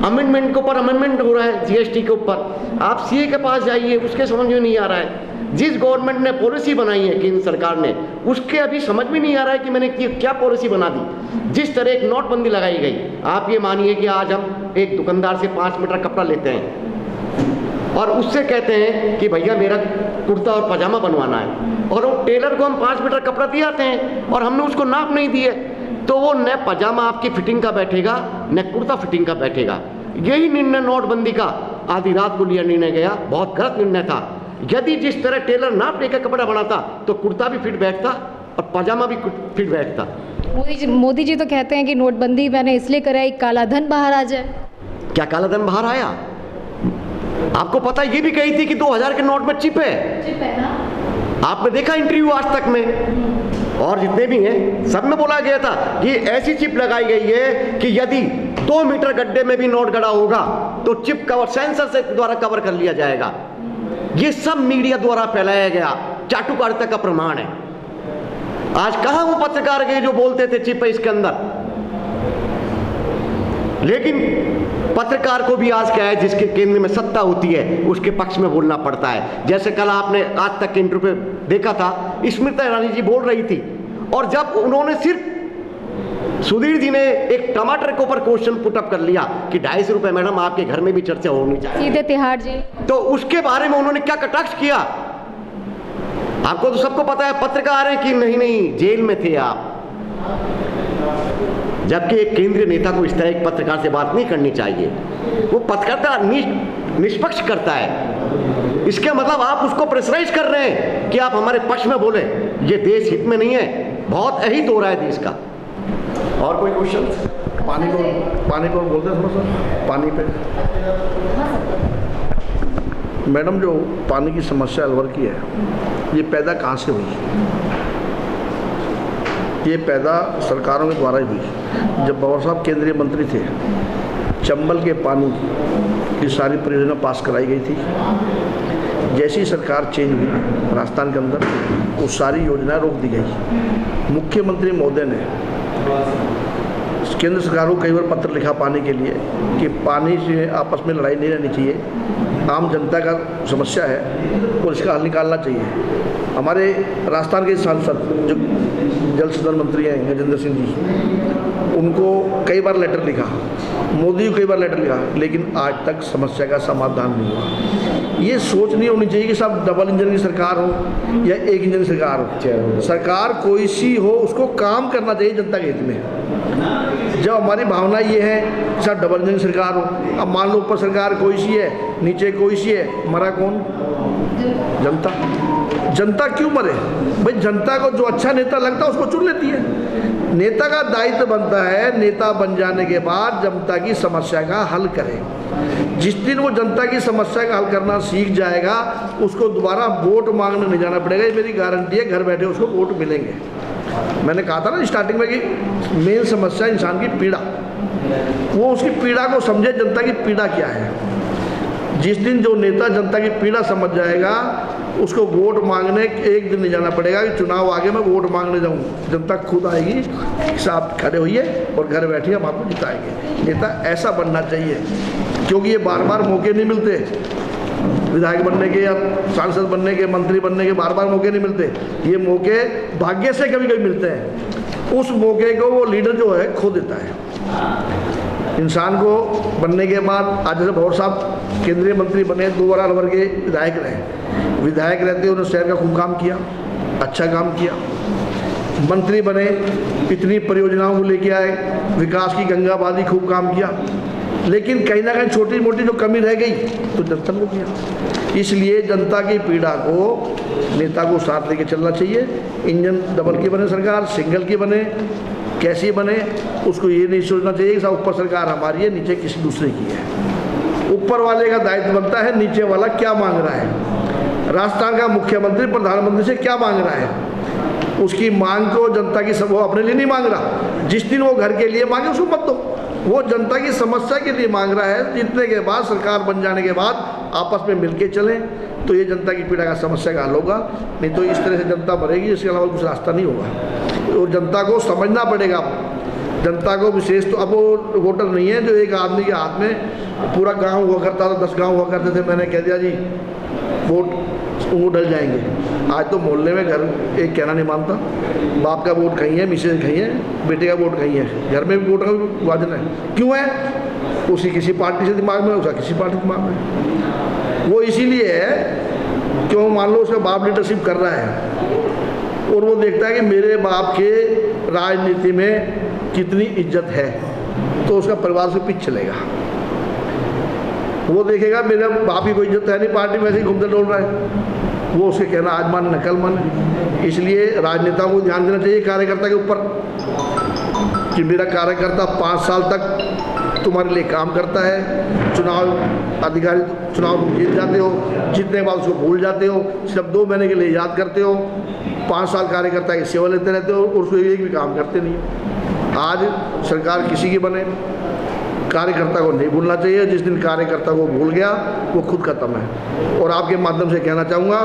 अमेंडमेंट के ऊपर अमेंडमेंट हो रहा है जीएसटी के ऊपर। आप सीए के पास जाइए, उसके समझ में नहीं आ रहा है। जिस गवर्नमेंट ने पॉलिसी बनाई है केंद्र सरकार ने, उसके अभी समझ में नहीं आ रहा है कि मैंने क्या पॉलिसी बना दी। जिस तरह एक नोटबंदी लगाई गई, आप ये मानिए कि आज हम एक दुकानदार से 5 मीटर कपड़ा लेते हैं और उससे कहते हैं कि भैया मेरा कुर्ता और पजामा बनवाना है, और वो टेलर को हम 5 मीटर कपड़ा दिए आते हैं और हमने उसको नाप नहीं दिए, तो वो न पजामा आपकी फिटिंग का बैठेगा न कुर्ता फिटिंग का बैठेगा। यही निर्णय नोटबंदी का आधी रात को लिया निर्णय गया, बहुत गलत निर्णय था। यदि जिस तरह टेलर नाप लेकर कपड़ा बनाता तो कुर्ता भी फिट बैठता और पजामा भी फिट बैठता।
मोदी जी तो कहते हैं कि नोटबंदी मैंने इसलिए कराई काला धन बाहर आ जाए।
क्या काला धन बाहर आया? आपको पता ये भी कही थी कि 2000 के नोट में चिप है ना? आपने देखा इंटरव्यू आज तक में और जितने भी हैं सब में बोला गया था कि ऐसी चिप लगाई गई है कि यदि 2 मीटर गड्ढे में भी नोट गड़ा होगा तो चिप कवर सेंसर से द्वारा कवर कर लिया जाएगा। ये सब मीडिया द्वारा फैलाया गया चाटुकारिता का प्रमाण है। आज कहां वो पत्रकार गए जो बोलते थे चिप है इसके अंदर? लेकिन पत्रकार को भी आज क्या है, जिसके केंद्र में सत्ता होती है उसके पक्ष में बोलना पड़ता है। जैसे कल आपने आज तक के इंटरव्यू पे देखा था, स्मृति ईरानी जी बोल रही थी और जब उन्होंने सिर्फ सुधीर जी ने एक टमाटर के ऊपर क्वेश्चन पुटअप कर लिया कि 250 रुपए मैडम आपके घर में भी चर्चा होनी चाहिए,
सीधे तिहाड़ जी, तो
उसके बारे में उन्होंने क्या कटाक्ष किया? आपको तो सबको पता है, पत्रकार है कि नहीं जेल में थे आप। जबकि एक केंद्रीय नेता को इस तरह एक पत्रकार से बात नहीं करनी चाहिए। वो पत्रकारिता निष्पक्ष करता है। इसके मतलब आप उसको प्रेशराइज कर रहे हैं कि आप हमारे पक्ष में बोले। ये देश हित में नहीं है, बहुत अहित हो रहा है देश का। और कोई क्वेश्चन?
पानी को बोलते हैं थोड़ा सा पानी पे। मैडम, जो पानी की समस्या अलवर की है, ये पैदा कहाँ से हुई? ये पैदा सरकारों के द्वारा ही हुई। जब बाबा साहब केंद्रीय मंत्री थे, चंबल के पानी की सारी परियोजना पास कराई गई थी। जैसी सरकार चेंज हुई राजस्थान के अंदर, वो सारी योजना रोक दी गई। मुख्यमंत्री महोदय ने केंद्र सरकार को कई बार पत्र लिखा पानी के लिए कि पानी से आपस में लड़ाई नहीं रहनी चाहिए, आम जनता का समस्या है और इसका हल निकालना चाहिए। हमारे राजस्थान के सांसद जो जल संसाधन मंत्री हैं गजेंद्र सिंह जी, उनको कई बार लेटर लिखा, मोदी को कई बार लेटर लिखा, लेकिन आज तक समस्या का समाधान नहीं हुआ। ये सोच नहीं होनी चाहिए कि सब डबल इंजन की सरकार हो या एक इंजन की सरकार हो। सरकार कोई सी हो, उसको काम करना चाहिए जनता के हित में। जब हमारी भावना ये है कि सब डबल इंजन की सरकार हो, अब मान लो ऊपर सरकार कोई सी है, नीचे कोई सी है, मरा कौन? जनता। जनता क्यों मरे भाई? जनता को जो अच्छा नेता लगता है उसको चुन लेती है। नेता का दायित्व बनता है नेता बन जाने के बाद जनता की समस्या का हल करे। जिस दिन वो जनता की समस्या का हल करना सीख जाएगा, उसको दोबारा वोट मांगने नहीं जाना पड़ेगा। ये मेरी गारंटी है, घर बैठे उसको वोट मिलेंगे। मैंने कहा था ना स्टार्टिंग में कि मेन समस्या इंसान की पीड़ा, वो उसकी पीड़ा को समझे, जनता की पीड़ा क्या है। जिस दिन जो नेता जनता की पीड़ा समझ जाएगा, उसको वोट मांगने एक दिन नहीं जाना पड़ेगा कि चुनाव आगे मैं वोट मांगने जाऊँ। जनता खुद आएगी, साहब खड़े होइए और घर बैठिए, हम आपको जिताएंगे। नेता ऐसा बनना चाहिए, क्योंकि ये बार बार मौके नहीं मिलते। विधायक बनने के या सांसद बनने के, मंत्री बनने के बार बार मौके नहीं मिलते। ये मौके भाग्य से कभी कभी मिलते हैं। उस मौके को वो लीडर जो है खो देता है। इंसान को बनने के बाद आज जैसे भवर साहब केंद्रीय मंत्री बने, 2 बार अलवर के विधायक रहे। विधायक रहते उन्होंने शहर का खूब काम किया, अच्छा काम किया। मंत्री बने, इतनी परियोजनाओं को लेके आए, विकास की गंगा बादी खूब काम किया। लेकिन कहीं ना कहीं छोटी मोटी जो कमी रह गई तो जनता को किया। इसलिए जनता की पीड़ा को नेता को साथ लेके चलना चाहिए। इंजन डबल की बने सरकार, सिंगल की बने, कैसी बने, उसको ये नहीं सोचना चाहिए कि साहब ऊपर सरकार हमारी है, नीचे किसी दूसरे की है। ऊपर वाले का दायित्व बनता है नीचे वाला क्या मांग रहा है। राजस्थान का मुख्यमंत्री प्रधानमंत्री से क्या मांग रहा है, उसकी मांग को जनता की सब, वो अपने लिए नहीं मांग रहा। जिस दिन वो घर के लिए मांगे उसको मत दो, वो जनता की समस्या के लिए मांग रहा है। जीतने के बाद, सरकार बन जाने के बाद आपस में मिलके चलें तो ये जनता की पीड़ा का समस्या का हल होगा। नहीं तो इस तरह से जनता मरेगी, इसके अलावा कुछ रास्ता नहीं होगा। और जनता को समझना पड़ेगा। जनता को विशेष तो अब वो वोटर नहीं है जो एक आदमी के हाथ में पूरा गांव हुआ करता था, 10 गांव हुआ करते थे, मैंने कह दिया जी वोट वो डल जाएंगे। आज तो मोहल्ले में घर एक कहना नहीं मानता, बाप का वोट कहीं है, मिसेज कहीं है, बेटे का वोट कहीं है, घर में भी वोट का विभाजन है। क्यों है? उसी किसी पार्टी से दिमाग में, उसका किसी पार्टी दिमाग में। वो इसीलिए है क्यों, मान लो उसका बाप लीडरशिप कर रहा है और वो देखता है कि मेरे बाप के राजनीति में कितनी इज्जत है, तो उसका परिवार से पीछे चलेगा। वो देखेगा मेरे बाप की कोई इज्जत है नहीं, पार्टी में ऐसे ही घूमते डोल रहा है, वो उसके कहना आज मान नकल मान है। इसलिए राजनेताओं को ध्यान देना चाहिए कार्यकर्ता के ऊपर कि मेरा कार्यकर्ता 5 साल तक तुम्हारे लिए काम करता है। चुनाव अधिकारी चुनाव तुम जीत जाते हो, जीतने के बाद उसको भूल जाते हो, सिर्फ 2 महीने के लिए याद करते हो, 5 साल कार्यकर्ता की सेवा लेते रहते हो और उसको एक भी काम करते नहीं। आज सरकार किसी की बने, कार्यकर्ता को नहीं भूलना चाहिए। जिस दिन कार्यकर्ता को भूल गया वो खुद खत्म है। और आपके माध्यम से कहना चाहूँगा,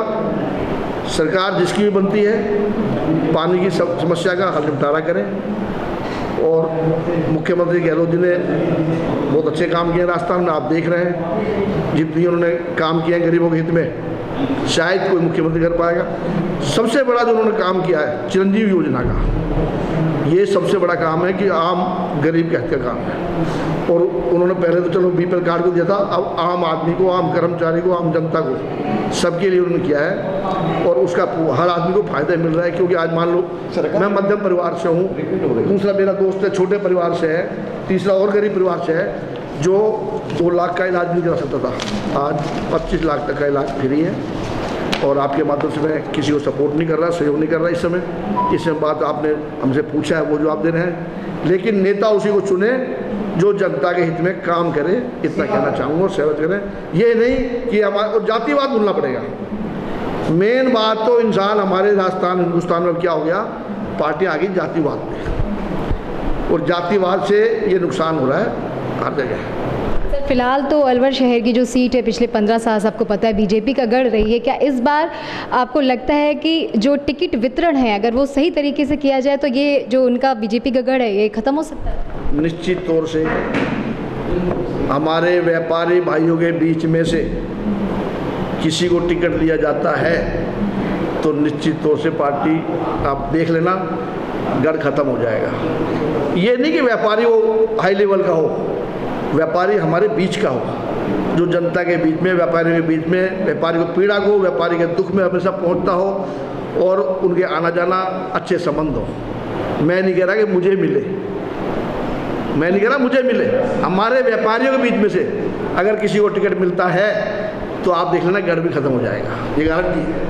सरकार जिसकी भी बनती है पानी की समस्या का हल निपटारा करें। और मुख्यमंत्री गहलोत जी ने बहुत अच्छे काम किए राजस्थान में, आप देख रहे हैं जितनी उन्होंने काम किए हैं गरीबों के हित में शायद कोई मुख्यमंत्री कर पाएगा। सबसे बड़ा जो उन्होंने काम किया है चिरंजीवी योजना का, ये सबसे बड़ा काम है कि आम गरीब के हित का काम है। और उन्होंने पहले तो चलो बीपीएल कार्ड को दिया था, अब आम आदमी को, आम कर्मचारी को, आम जनता को, सबके लिए उन्होंने किया है और उसका हर आदमी को फायदा मिल रहा है। क्योंकि आज मान लो मैं मध्यम परिवार से हूँ, दूसरा मेरा दोस्त है छोटे परिवार से है, तीसरा और गरीब परिवार से है जो 2 लाख का इलाज नहीं करा सकता था, आज 25 लाख तक का इलाज फ्री है। और आपके माध्यम से मैं किसी को सपोर्ट नहीं कर रहा, सहयोग नहीं कर रहा इस समय बात आपने हमसे पूछा है वो जवाब दे रहे हैं। लेकिन नेता उसी को चुने जो जनता के हित में काम करे, इतना कहना चाहूँगा। और सेवा करें, ये नहीं कि हमारा और जातिवाद भूलना पड़ेगा। मेन बात तो इंसान हमारे राजस्थान हिंदुस्तान में क्या हो गया, पार्टी आ गई जातिवाद में, और जातिवाद से ये नुकसान हो रहा है हर जगह।
सर फिलहाल तो अलवर शहर की जो सीट है पिछले 15 साल से आपको पता है बीजेपी का गढ़ रही है। क्या इस बार आपको लगता है कि जो टिकट वितरण है अगर वो सही तरीके से किया जाए तो ये जो उनका बीजेपी का गढ़ है ये ख़त्म हो सकता है?
निश्चित तौर से हमारे व्यापारी भाइयों के बीच में से किसी को टिकट दिया जाता है तो निश्चित तौर से पार्टी, आप देख लेना, गढ़ खत्म हो जाएगा। ये नहीं कि व्यापारी वो हाई लेवल का हो, व्यापारी हमारे बीच का हो, जो जनता के बीच में, व्यापारियों के बीच में, व्यापारी को पीड़ा को, व्यापारी के दुख में हमेशा पहुंचता हो और उनके आना जाना अच्छे संबंध हो। मैं नहीं कह रहा कि मुझे मिले, मैं नहीं कह रहा मुझे मिले, हमारे व्यापारियों के बीच में से अगर किसी को टिकट मिलता है तो आप देख लेना गढ़ भी खत्म हो जाएगा, ये गारंटी है।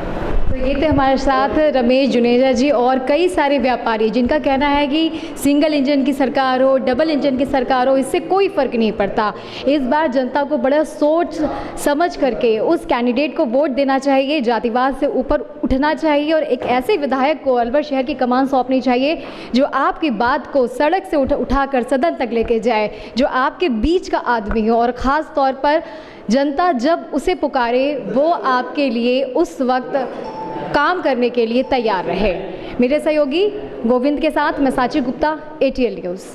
तो ये थे हमारे साथ रमेश जुनेजा जी और कई सारे व्यापारी जिनका कहना है कि सिंगल इंजन की सरकार हो, डबल इंजन की सरकार हो, इससे कोई फ़र्क नहीं पड़ता। इस बार जनता को बड़ा सोच समझ करके उस कैंडिडेट को वोट देना चाहिए, जातिवाद से ऊपर उठना चाहिए और एक ऐसे विधायक को अलवर शहर की कमान सौंपनी चाहिए जो आपकी बात को सड़क से उठाकर सदन तक लेके जाए, जो आपके बीच का आदमी हो और ख़ास तौर पर जनता जब उसे पुकारे वो आपके लिए उस वक्त काम करने के लिए तैयार रहे। मेरे सहयोगी गोविंद के साथ मैं साची गुप्ता, ATL न्यूज़।